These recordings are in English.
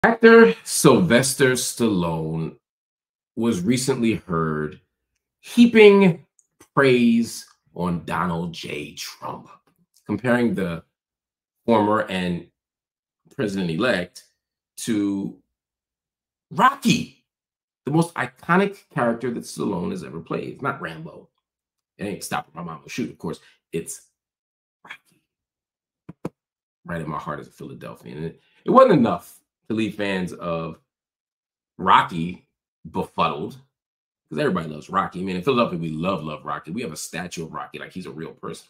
Actor Sylvester Stallone was recently heard heaping praise on Donald J. Trump, comparing the former and president-elect to Rocky, the most iconic character that Stallone has ever played. It's not Rambo. It ain't Stopping My Mama Shoot, of course. It's Rocky. Right in my heart as a Philadelphian. And it wasn't enough to leave fans of Rocky befuddled, because everybody loves Rocky. I mean, in Philadelphia, we love Rocky. We have a statue of Rocky like he's a real person.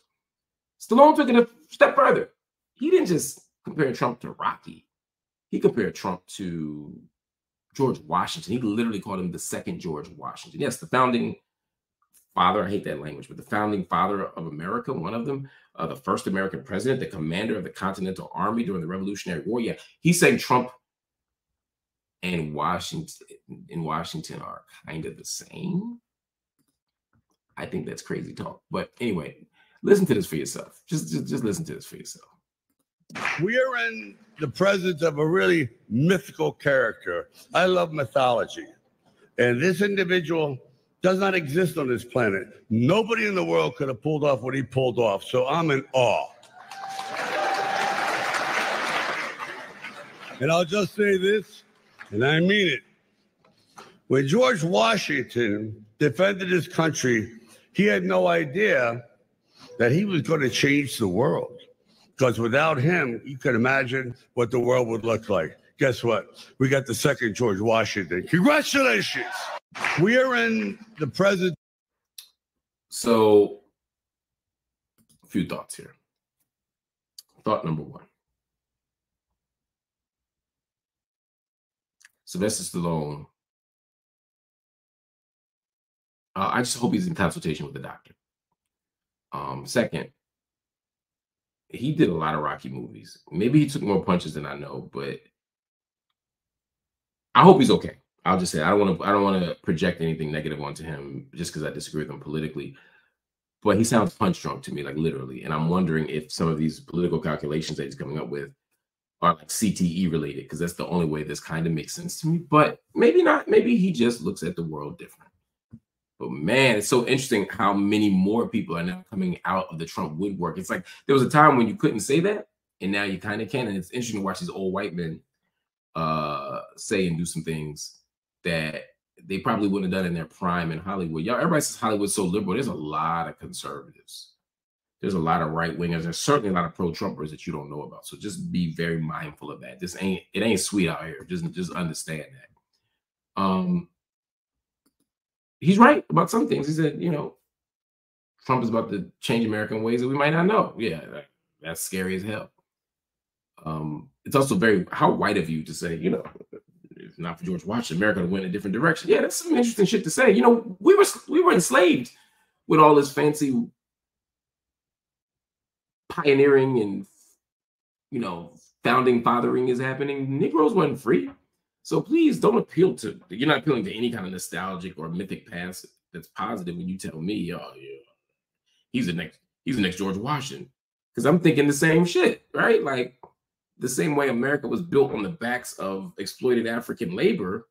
Stallone took it a step further. He didn't just compare Trump to Rocky. He compared Trump to George Washington. He literally called him the second George Washington. Yes, the founding father, I hate that language, but the founding father of America, one of them, the first American president, the commander of the Continental Army during the Revolutionary War. Yeah, he's saying Trump and Washington are kind of the same. I think that's crazy talk. But anyway, listen to this for yourself. Just listen to this for yourself. We are in the presence of a really mythical character. I love mythology. And this individual does not exist on this planet. Nobody in the world could have pulled off what he pulled off. So I'm in awe. And I'll just say this, and I mean it. When George Washington defended his country, he had no idea that he was going to change the world. Because without him, you can imagine what the world would look like. Guess what? We got the second George Washington. Congratulations. We are in the present. So, a few thoughts here. Thought number one. Sylvester Stallone. I just hope he's in consultation with the doctor. Second, he did a lot of Rocky movies. Maybe he took more punches than I know, but I hope he's okay. I'll just say I don't want to project anything negative onto him just because I disagree with him politically. But he sounds punch drunk to me, like literally. And I'm wondering if some of these political calculations that he's coming up with are like CTE related, because that's the only way this kind of makes sense to me. But maybe not. Maybe he just looks at the world different. But man, it's so interesting how many more people are now coming out of the Trump woodwork. It's like there was a time when you couldn't say that, and now you kind of can. And it's interesting to watch these old white men say and do some things that they probably wouldn't have done in their prime in Hollywood. Y'all, everybody says Hollywood's so liberal. There's a lot of conservatives. There's a lot of right wingers. There's certainly a lot of pro-Trumpers that you don't know about. So just be very mindful of that. It ain't sweet out here. Just understand that. He's right about some things. He said, Trump is about to change America in ways that we might not know. Yeah, that's scary as hell. It's also very, how white of you to say, if not for George Washington, America would went a different direction. Yeah, that's some interesting shit to say. We were enslaved with all this fancy pioneering and, founding fathering is happening. Negroes wasn't free. So please don't appeal to, you're not appealing to any kind of nostalgic or mythic past that's positive when you tell me, oh yeah, he's the next George Washington. Because I'm thinking the same shit, right? Like the same way America was built on the backs of exploited African labor,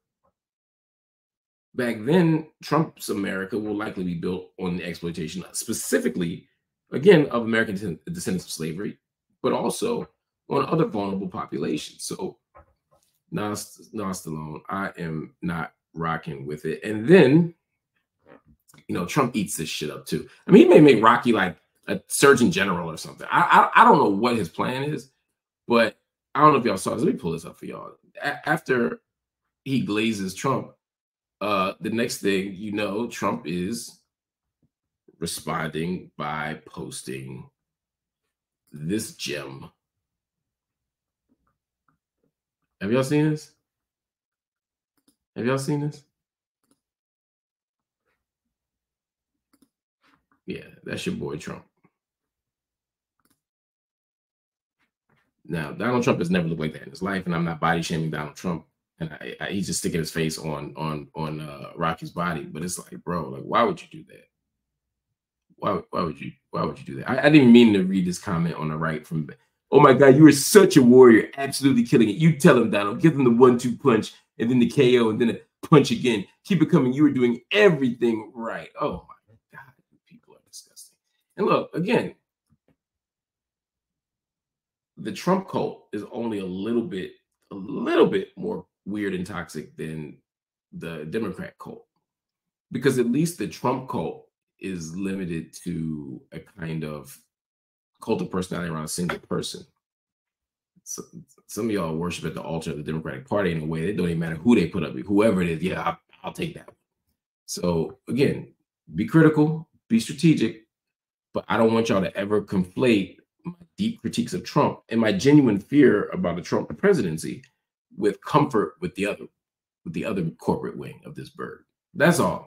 back then, Trump's America will likely be built on the exploitation, specifically, again, of American descendants of slavery, but also on other vulnerable populations. So no, Stallone, I am not rocking with it. And then, Trump eats this shit up too. I mean, he may make Rocky like a surgeon general or something. I don't know what his plan is, but I don't know if y'all saw this. Let me pull this up for y'all. After he glazes Trump, the next thing Trump is responding by posting this gem. Have y'all seen this? Have y'all seen this? Yeah, that's your boy Trump. Now, Donald Trump has never looked like that in his life, and I'm not body shaming Donald Trump. And he's just sticking his face on Rocky's body. But it's like, bro, like, why would you do that? Why would you do that? I didn't mean to read this comment on the right from Oh my God, you are such a warrior. Absolutely killing it. You tell him, Donald. Give him the 1-2 punch and then the KO and then a punch again. Keep it coming. You were doing everything right. Oh my God, people are disgusting. And look, again, the Trump cult is only a little bit more weird and toxic than the Democrat cult. Because at least the Trump cult is limited to a kind of cult of personality around a single person. So, some of y'all worship at the altar of the Democratic Party in a way. It don't even matter who they put up, whoever it is. Yeah, I'll take that one. So again, be critical, be strategic, but I don't want y'all to ever conflate my deep critiques of Trump and my genuine fear about the Trump presidency with comfort with the other corporate wing of this bird. That's all.